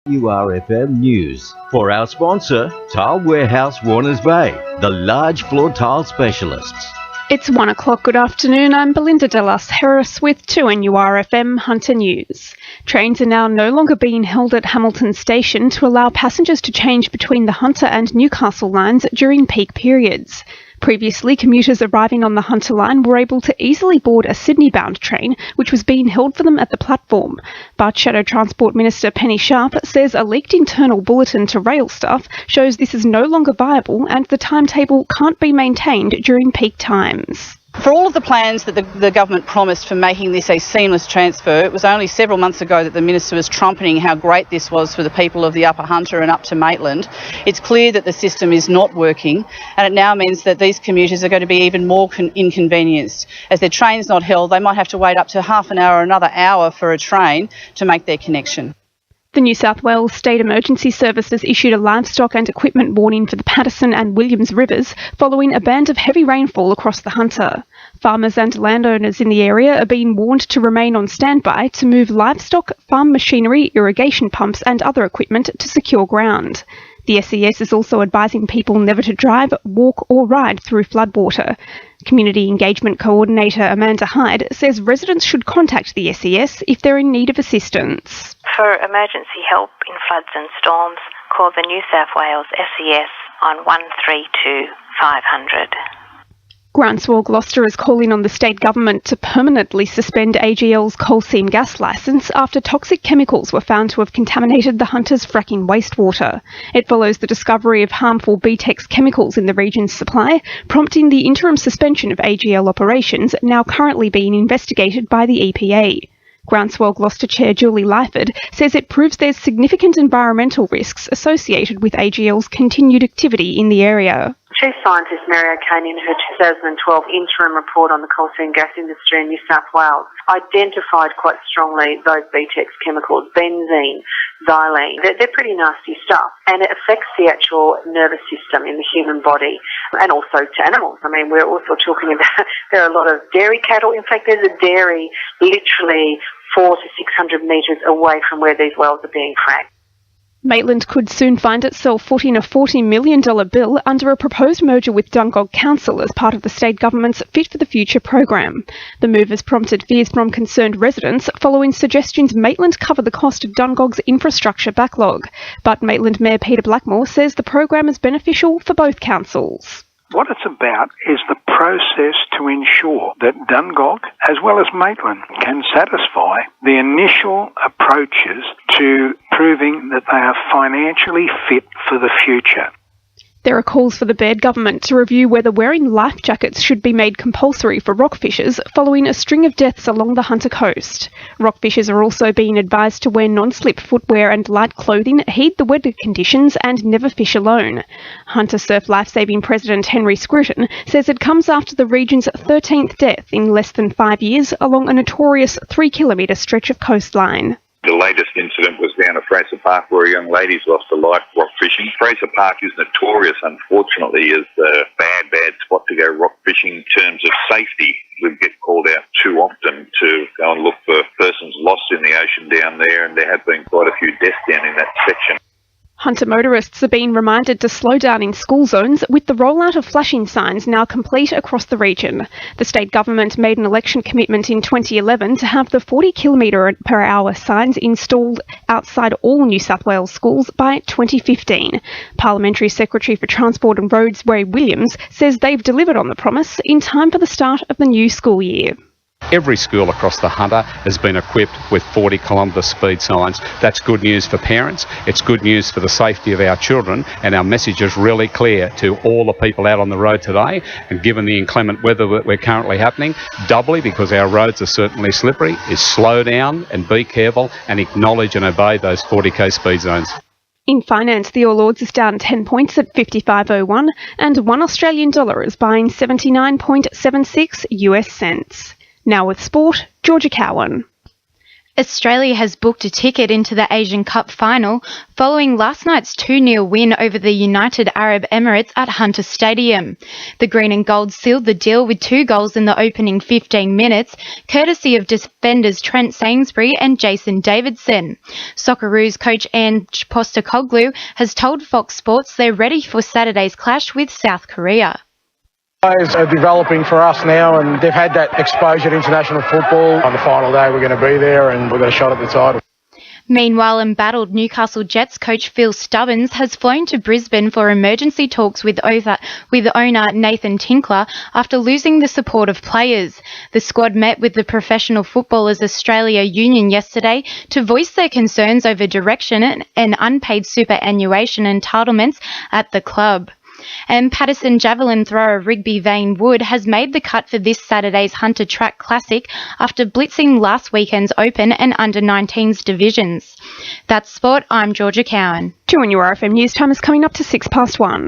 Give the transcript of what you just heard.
URFM News. For our sponsor, Tile Warehouse Warners Bay, the large floor tile specialists. It's 1 o'clock. Good afternoon. I'm Belinda De Lasheras with 2NURFM Hunter News. Trains are now no longer being held at Hamilton Station to allow passengers to change between the Hunter and Newcastle lines during peak periods. Previously, commuters arriving on the Hunter line were able to easily board a Sydney-bound train, which was being held for them at the platform. But Shadow Transport Minister Penny Sharp says a leaked internal bulletin to rail staff shows this is no longer viable and the timetable can't be maintained during peak times. For all of the plans that the government promised for making this a seamless transfer, it was only several months ago that the Minister was trumpeting how great this was for the people of the Upper Hunter and up to Maitland. It's clear that the system is not working, and it now means that these commuters are going to be even more inconvenienced. As their train's not held, they might have to wait up to half an hour or another hour for a train to make their connection. The New South Wales State Emergency Services issued a livestock and equipment warning for the Patterson and Williams rivers following a band of heavy rainfall across the Hunter. Farmers and landowners in the area are being warned to remain on standby to move livestock, farm machinery, irrigation pumps and other equipment to secure ground. The SES is also advising people never to drive, walk or ride through floodwater. Community Engagement Coordinator Amanda Hyde says residents should contact the SES if they're in need of assistance. For emergency help in floods and storms, call the New South Wales SES on 132 500. Groundswell Gloucester is calling on the state government to permanently suspend AGL's coal seam gas licence after toxic chemicals were found to have contaminated the Hunter's fracking wastewater. It follows the discovery of harmful BTEX chemicals in the region's supply, prompting the interim suspension of AGL operations, now currently being investigated by the EPA. Groundswell Gloucester Chair Julie Lyford says it proves there's significant environmental risks associated with AGL's continued activity in the area. Chief Scientist Mary O'Kane, in her 2012 interim report on the coal seam gas industry in New South Wales, identified quite strongly those BTEX chemicals, benzene, xylene. They're pretty nasty stuff, and it affects the actual nervous system in the human body and also to animals. I mean, we're also talking about there are a lot of dairy cattle. In fact, there's a dairy literally 400 to 600 metres away from where these wells are being fracked. Maitland could soon find itself footing a $40 million bill under a proposed merger with Dungog Council as part of the state government's Fit for the Future program. The move has prompted fears from concerned residents following suggestions Maitland cover the cost of Dungog's infrastructure backlog. But Maitland Mayor Peter Blackmore says the program is beneficial for both councils. What it's about is the process to ensure that Dungog, as well as Maitland, can satisfy the initial approaches to proving that they are financially fit for the future. There are calls for the Baird government to review whether wearing life jackets should be made compulsory for rockfishers following a string of deaths along the Hunter coast. Rockfishers are also being advised to wear non-slip footwear and light clothing, heed the weather conditions and never fish alone. Hunter Surf Lifesaving President Henry Scruton says it comes after the region's 13th death in less than 5 years along a notorious 3-kilometre stretch of coastline. The latest incident was down at Fraser Park where a young lady's lost her life rock fishing. Fraser Park is notorious, unfortunately, as a bad spot to go rock fishing in terms of safety. We get called out too often to go and look for persons lost in the ocean down there, and there have been quite a few deaths down in that section. Hunter motorists are being reminded to slow down in school zones with the rollout of flashing signs now complete across the region. The state government made an election commitment in 2011 to have the 40km/h signs installed outside all New South Wales schools by 2015. Parliamentary Secretary for Transport and Roads Ray Williams says they've delivered on the promise in time for the start of the new school year. Every school across the Hunter has been equipped with 40km speed signs. That's good news for parents, it's good news for the safety of our children, and our message is really clear to all the people out on the road today. And given the inclement weather that we're currently happening, doubly because our roads are certainly slippery, is slow down and be careful and acknowledge and obey those 40k speed zones. In finance, the All Ords is down 10 points at 55.01 and $1 Australian is buying 79.76 US cents. Now with sport, Georgia Cowan. Australia has booked a ticket into the Asian Cup final following last night's 2-0 win over the United Arab Emirates at Hunter Stadium. The green and gold sealed the deal with 2 goals in the opening 15 minutes, courtesy of defenders Trent Sainsbury and Jason Davidson. Socceroos coach Ange Postecoglou has told Fox Sports they're ready for Saturday's clash with South Korea. Players are developing for us now, and they've had that exposure to international football. On the final day, we're going to be there and we've got a shot at the title. Meanwhile, embattled Newcastle Jets coach Phil Stubbins has flown to Brisbane for emergency talks with owner Nathan Tinkler after losing the support of players. The squad met with the Professional Footballers Australia Union yesterday to voice their concerns over direction and unpaid superannuation entitlements at the club. And Patterson javelin thrower Rigby Vane Wood has made the cut for this Saturday's Hunter Track Classic after blitzing last weekend's Open and Under-19s divisions. That's sport. I'm Georgia Cowan. 2NURFM news time is coming up to 1:06.